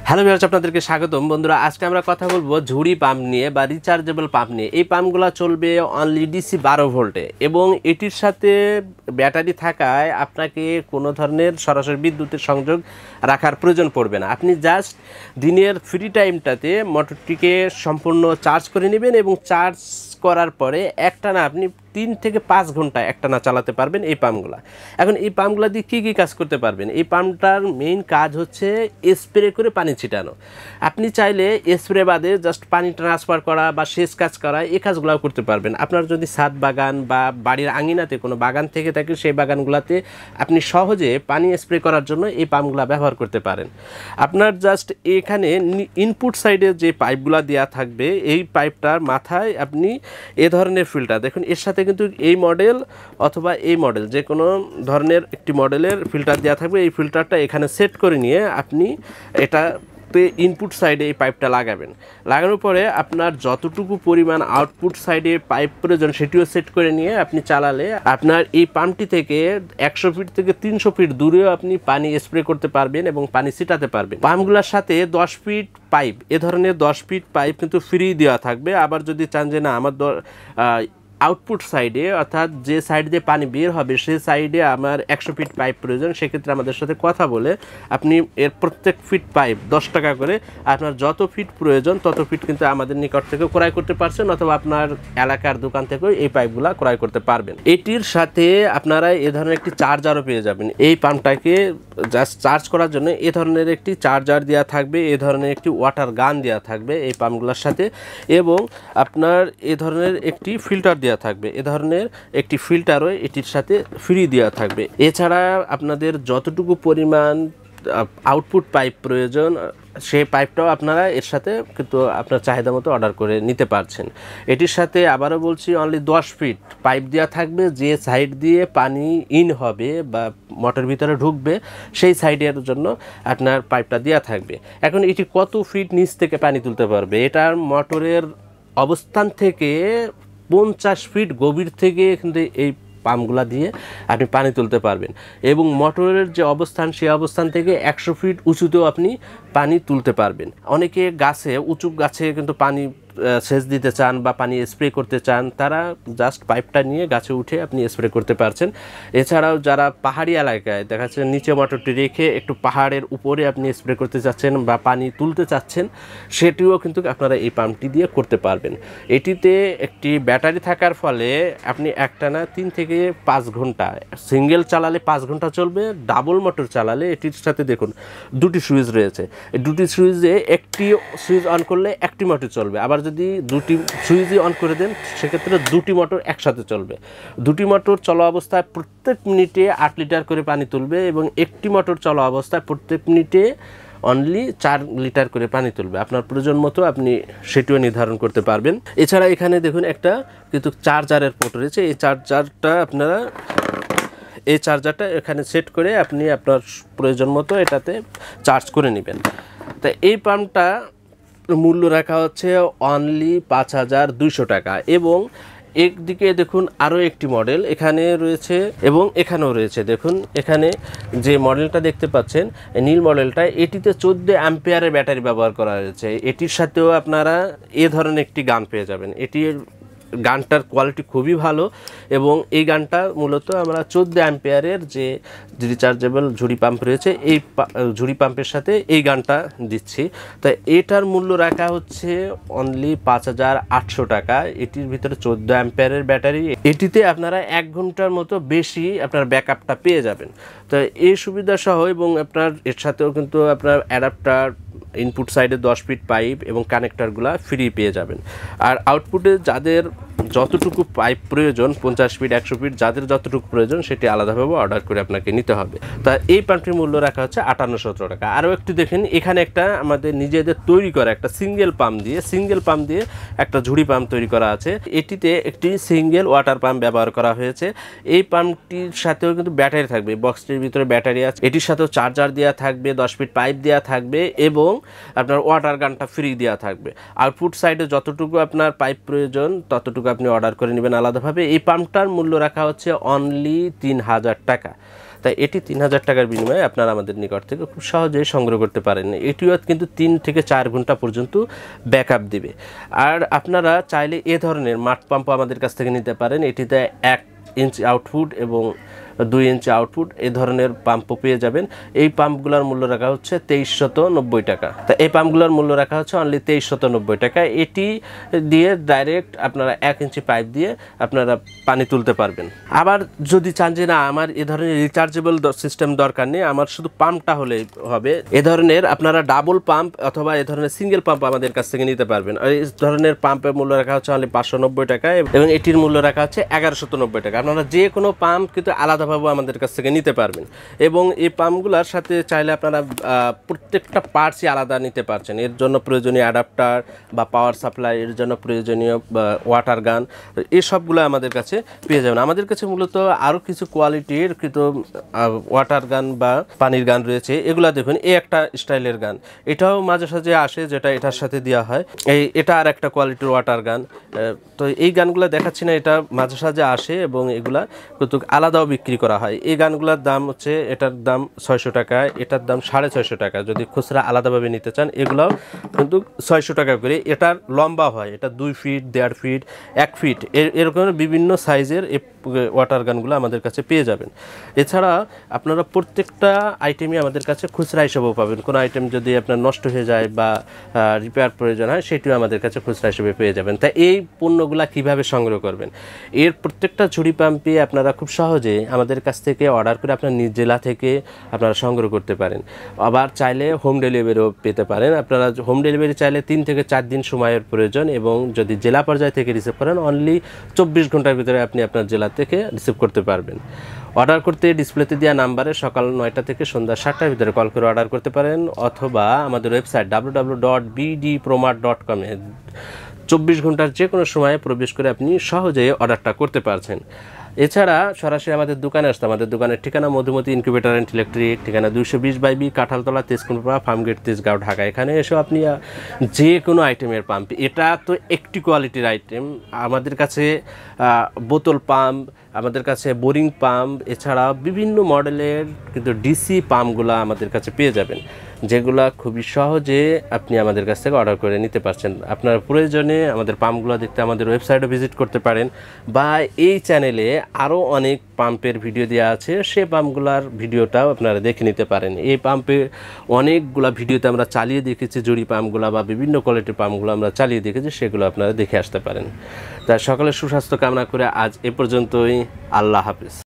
Hello viewers, আপনাদেরকে স্বাগতম। বন্ধুরা, আজকে আমরা কথা বলবো ঝুড়ি পাম্প নিয়ে বা রিচার্জেবল পাম্প নিয়ে। এই পাম্পগুলো চলবে অনলি ডিসি 12 ভোল্টে এবং এটির সাথে ব্যাটারি থাকায় আপনাকে কোনো ধরনের সরাসরি বিদ্যুতের সংযোগ রাখার প্রয়োজন পড়বে না। আপনি জাস্ট দিনের ফ্রি টাইমটাতে মোটরটিকে সম্পূর্ণ চার্জ করে নেবেন এবং চার্জ করার পরে একটানা আপনি 3 থেকে 5 ঘন্টা একটানা চালাতে পারবেন এই পাম্পগুলো। এখন এই পাম্পগুলো দিয়ে কী কী কাজ করতে পারবেন? এই পাম্পটার মেইন কাজ হচ্ছে স্প্রে করে পানি ছিটানো। আপনি চাইলে স্প্রে বাদে জাস্ট পানি ট্রান্সফার করা বা সেচ কাজ করা, এই কাজগুলোও করতে পারবেন। আপনার যদি ছাদ বাগান বা বাড়ির আঙিনাতে কোনো বাগান থেকে থাকে, সেই বাগানগুলোতে আপনি সহজে পানি স্প্রে করার জন্য এই পাম্পগুলো ব্যবহার করতে পারেন। আপনার জাস্ট এখানে ইনপুট সাইডে যে পাইপগুলো দেওয়া থাকবে, এই পাইপটার মাথায় আপনি এ ধরনের ফিল্টার দেখুন। এর সাথে কিন্তু এই মডেল অথবা এই মডেল যে কোনো ধরনের একটি মডেলের ফিল্টার দেওয়া থাকবে। এই ফিল্টারটা এখানে সেট করে নিয়ে আপনি এটাতে ইনপুট সাইডে এই পাইপটা লাগাবেন। লাগানোর পরে আপনার যতটুকু পরিমাণ আউটপুট সাইডে পাইপ প্রয়োজন সেটিও সেট করে নিয়ে আপনি চালালে আপনার এই পাম্পটি থেকে 100 ফিট থেকে 300 ফিট দূরেও আপনি পানি স্প্রে করতে পারবেন এবং পানি ছিটাতে পারবেন। পাম্পগুলোর সাথে 10 ফিট পাইপ, এ ধরনের 10 ফিট পাইপ কিন্তু ফ্রি দেওয়া থাকবে। আবার যদি চান যে না আমার আউটপুট সাইডে অর্থাৎ যে সাইড দিয়ে পানি বের হবে সেই সাইডে আমার 100 ফিট পাইপ প্রয়োজন, সেক্ষেত্রে আমাদের সাথে কথা বলে আপনি এর প্রত্যেক ফিট পাইপ 10 টাকা করে আপনার যত ফিট প্রয়োজন তত ফিট কিন্তু আমাদের নিকট থেকে ক্রয় করতে পারছেন, অথবা আপনার এলাকার দোকান থেকেও এই পাইপগুলো ক্রয় করতে পারবেন। এটির সাথে আপনারা এ ধরনের একটি চার্জারও পেয়ে যাবেন। এই পাম্পটাকে জাস্ট চার্জ করার জন্য এ ধরনের একটি চার্জার দেওয়া থাকবে, এ ধরনের একটি ওয়াটার গান দেওয়া থাকবে এই পাম্পগুলোর সাথে, এবং আপনার এ ধরনের একটি ফিল্টার দেওয়া থাকবে। এ ধরনের একটি ফিল্টারও এটির সাথে ফ্রি দেওয়া থাকবে। এছাড়া আপনাদের যতটুকু পরিমাণ আউটপুট পাইপ প্রয়োজন সেই পাইপটাও আপনারা এর সাথে কিন্তু আপনার চাহিদা মতো অর্ডার করে নিতে পারছেন। এটির সাথে আবারও বলছি, অনলি 10 ফিট পাইপ দেওয়া থাকবে। যে সাইড দিয়ে পানি ইন হবে বা মোটর ভিতরে ঢুকবে সেই সাইডের জন্য আপনার পাইপটা দেওয়া থাকবে। এখন এটি কত ফিট নিচ থেকে পানি তুলতে পারবে? এটার মোটরের অবস্থান থেকে 50 ফিট গভীর থেকে কিন্তু এই পাম্পগুলা দিয়ে আপনি পানি তুলতে পারবেন, এবং মোটরের যে অবস্থান সেই অবস্থান থেকে 100 ফিট উঁচুতেও আপনি পানি তুলতে পারবেন। অনেকে গাছে, উঁচু গাছে কিন্তু পানি সেচ দিতে চান বা পানি স্প্রে করতে চান, তারা জাস্ট পাইপটা নিয়ে গাছে উঠে আপনি স্প্রে করতে পারছেন। এছাড়াও যারা পাহাড়ি এলাকায় দেখা যাচ্ছে নিচে মোটরটি রেখে একটু পাহাড়ের উপরে আপনি স্প্রে করতে চাচ্ছেন বা পানি তুলতে চাচ্ছেন, সেটিও কিন্তু আপনারা এই পাম্পটি দিয়ে করতে পারবেন। এটিতে একটি ব্যাটারি থাকার ফলে আপনি একটানা 3 থেকে 5 ঘন্টা, সিঙ্গেল চালালে 5 ঘন্টা চলবে, ডাবল মোটর চালালে এটির সাথে দেখুন দুটি সুইচ রয়েছে। এই দুটি সুইচে একটি সুইচ অন করলে একটি মোটর চলবে, আবার যদি দুটি সুইচই অন করে দেন সেক্ষেত্রে দুটি মোটর একসাথে চলবে। দুটি মোটর চলা অবস্থায় প্রত্যেক মিনিটে 8 লিটার করে পানি তুলবে, এবং একটি মোটর চলা অবস্থায় প্রত্যেক মিনিটে অনলি 4 লিটার করে পানি তুলবে। আপনার প্রয়োজন মতো আপনি সেটিও নির্ধারণ করতে পারবেন। এছাড়া এখানে দেখুন একটা কিন্তু চার্জারের পোর্ট রয়েছে। এই চার্জারটা এখানে সেট করে আপনি আপনার প্রয়োজন মতো এটাতে চার্জ করে নেবেন। তা এই পাম্পটা মূল্য রাখা হচ্ছে অনলি 5200 টাকা। এবং একদিকে দেখুন আরও একটি মডেল এখানে রয়েছে এবং এখানেও রয়েছে। দেখুন এখানে যে মডেলটা দেখতে পাচ্ছেন নীল মডেলটা, এটিতে 14 অ্যাম্পিয়ারের ব্যাটারি ব্যবহার করা হয়েছে। এটির সাথেও আপনারা এ ধরনের একটি গান পেয়ে যাবেন। এটির গানটার কোয়ালিটি খুবই ভালো, এবং এই গানটা মূলত আমরা 14 অ্যাম্পিয়ারের যে রিচার্জেবল ঝুড়ি পাম্প রয়েছে এই ঝুড়ি পাম্পের সাথে এই গানটা দিচ্ছি। তো এটার মূল্য রাখা হচ্ছে অনলি 5800 টাকা। এটির ভিতরে 14 অ্যাম্পিয়ারের ব্যাটারি, এটিতে আপনারা 1 ঘন্টার মতো বেশি আপনার ব্যাকআপটা পেয়ে যাবেন। তো এই সুবিধা সহ, এবং আপনার এর সাথেও কিন্তু আপনার অ্যাডাপ্টার, ইনপুট সাইডে 10 ফিট পাইপ এবং কানেক্টরগুলো ফ্রি পেয়ে যাবেন। আর আউটপুটে যাদের যতটুকু পাইপ প্রয়োজন, 50 ফিট 100 ফিট যাদের যতটুকু প্রয়োজন সেটি আলাদাভাবে অর্ডার করে আপনাকে নিতে হবে। তা এই পাম্পটির মূল্য রাখা হচ্ছে 5800 টাকা। আরও একটু দেখেন, এখানে একটা আমাদের নিজেদের তৈরি করা একটা সিঙ্গেল পাম্প দিয়ে একটা ঝুড়ি পাম্প তৈরি করা আছে। এটিতে একটি সিঙ্গেল ওয়াটার পাম্প ব্যবহার করা হয়েছে। এই পাম্পটির সাথেও কিন্তু ব্যাটারি থাকবে, বক্সটির ভিতরে ব্যাটারি আছে। এটির সাথেও চার্জার দেওয়া থাকবে, 10 ফিট পাইপ দেওয়া থাকবে, এবং আপনার ওয়াটার গানটা ফ্রি দেওয়া থাকবে। আউটপুট সাইডে যতটুকু আপনার পাইপ প্রয়োজন ততটুকু আপনি অর্ডার করে নেবেন আলাদাভাবে। এই পাম্পটার মূল্য রাখা হচ্ছে অনলি 3000 টাকা। তাই এটি 3000 টাকার বিনিময়ে আপনারা আমাদের নিকট থেকে খুব সহজেই সংগ্রহ করতে পারেন। এটিও কিন্তু 3 থেকে 4 ঘন্টা পর্যন্ত ব্যাকআপ দিবে। আর আপনারা চাইলে এ ধরনের মাঠ পাম্পও আমাদের কাছ থেকে নিতে পারেন। এটিতে 1 ইঞ্চি আউটপুট এবং 2 ইঞ্চি আউটপুট এই ধরনের পাম্পও পেয়ে যাবেন। এই পাম্পগুলোর মূল্য রাখা হচ্ছে 2390 টাকা। তা এই পাম্পগুলোর মূল্য রাখা হচ্ছে অনলি 2390 টাকা। এটি দিয়ে ডাইরেক্ট আপনারা 1 ইঞ্চি পাইপ দিয়ে আপনারা পানি তুলতে পারবেন। আবার যদি চান যে না আমার এ ধরনের রিচার্জেবল সিস্টেম দরকার নেই, আমার শুধু পাম্পটা হলেই হবে, এ ধরনের আপনারা ডাবল পাম্প অথবা এ ধরনের সিঙ্গেল পাম্প আমাদের কাছ থেকে নিতে পারবেন। এই ধরনের পাম্পের মূল্য রাখা হচ্ছে অনলি 590 টাকা এবং এটির মূল্য রাখা হচ্ছে 1190 টাকা। আপনারা যে কোনো পাম্প কিন্তু আলাদাভাবে আমাদের কাছ থেকে নিতে পারবেন এবং এই পাম্পগুলোর সাথে চাইলে আপনারা প্রত্যেকটা পার্টসই আলাদা নিতে পারছেন। এর জন্য প্রয়োজনীয় অ্যাডাপ্টার বা পাওয়ার সাপ্লাই, এর জন্য প্রয়োজনীয় ওয়াটার গান, এই সবগুলো আমাদের কাছে পেয়ে যাবেন। আমাদের কাছে মূলত আরও কিছু কোয়ালিটির কিন্তু ওয়াটার গান বা পানির গান রয়েছে। এগুলা দেখুন, এই একটা স্টাইলের গান, এটাও মাঝে সাঝে আসে যেটা এটার সাথে দেওয়া হয়। এটা আর একটা কোয়ালিটির ওয়াটার গান। তো এই গানগুলো দেখাচ্ছি না, এটা মাঝে সাঝে আসে এবং এগুলা কিন্তু আলাদাও বিক্রি করা হয়। এই গানগুলোর দাম হচ্ছে, এটার দাম 600 টাকা, এটার দাম 650 টাকা। যদি খুচরা আলাদাভাবে নিতে চান এগুলাও কিন্তু 600 টাকা করে। এটার লম্বা হয়, এটা 2 ফিট, 1.5 ফিট, 1 ফিট, এরকম বিভিন্ন সাইজের ওয়াটার গানগুলো আমাদের কাছে পেয়ে যাবেন। এছাড়া আপনারা প্রত্যেকটা আইটেমই আমাদের কাছে খুচরা হিসেবেও পাবেন। কোনো আইটেম যদি আপনার নষ্ট হয়ে যায় বা রিপেয়ার প্রয়োজন হয় সেটিও আমাদের কাছে খুচরা হিসেবে পেয়ে যাবেন। তাই এই পণ্যগুলা কিভাবে সংগ্রহ করবেন, এর প্রত্যেকটা ঝুড়ি পাম্পে আপনারা খুব সহজে আমাদের কাছ থেকে অর্ডার করে আপনার নিজ জেলা থেকে আপনারা সংগ্রহ করতে পারেন। আবার চাইলে হোম ডেলিভারিও পেতে পারেন। আপনারা হোম ডেলিভারি চাইলে 3 থেকে 4 দিন সময়ের প্রয়োজন এবং যদি জেলা পর্যায় থেকে রিসিভ করেন অনলি 24 ঘন্টার ভিতরে আপনি আপনার জেলা থেকে রিসিভ করতে পারবেন। অর্ডার করতে ডিসপ্লেতে দেওয়া নাম্বারে সকাল 9টা থেকে সন্ধ্যা 7টার ভিতরে কল করে অর্ডার করতে পারেন অথবা আমাদের ওয়েবসাইট www.bdpromart.com এ 24 ঘন্টার যে কোনো সময়ে প্রবেশ করে আপনি সহজেই অর্ডারটা করতে পারছেন। এছাড়া সরাসরি আমাদের দোকানে আসতে, আমাদের দোকানের ঠিকানা মধুমতি ইনকিউবেটর অ্যান্ড ইলেকট্রিক, ঠিকানা 220/B কাঁঠালতলা, তেজকুনপাড়া, ফার্মগেট, তেজগাঁও, ঢাকা। এখানে এসেও আপনি যে কোনো আইটেমের পাম্প, এটা তো একটি কোয়ালিটির আইটেম, আমাদের কাছে বোতল পাম্প, আমাদের কাছে বোরিং পাম্প, এছাড়া বিভিন্ন মডেলের কিন্তু ডিসি পাম্পগুলো আমাদের কাছে পেয়ে যাবেন, যেগুলা খুবই সহজে আপনি আমাদের কাছ থেকে অর্ডার করে নিতে পারছেন। আপনার প্রয়োজনে আমাদের পাম্পগুলো দেখতে আমাদের ওয়েবসাইটে ভিজিট করতে পারেন বা এই চ্যানেলে আরও অনেক পাম্পের ভিডিও দেওয়া আছে, সেই পাম্পগুলোর ভিডিওটাও আপনারা দেখে নিতে পারেন। এই পাম্পে অনেকগুলো ভিডিওতে আমরা চালিয়ে দেখেছি, জুড়ি পাম্পগুলো বা বিভিন্ন কোয়ালিটির পাম্পগুলো আমরা চালিয়ে দেখেছি, সেগুলো আপনারা দেখে আসতে পারেন। তাই সকলের সুস্বাস্থ্য কামনা করে আজ এ পর্যন্তই। আল্লাহ হাফিজ।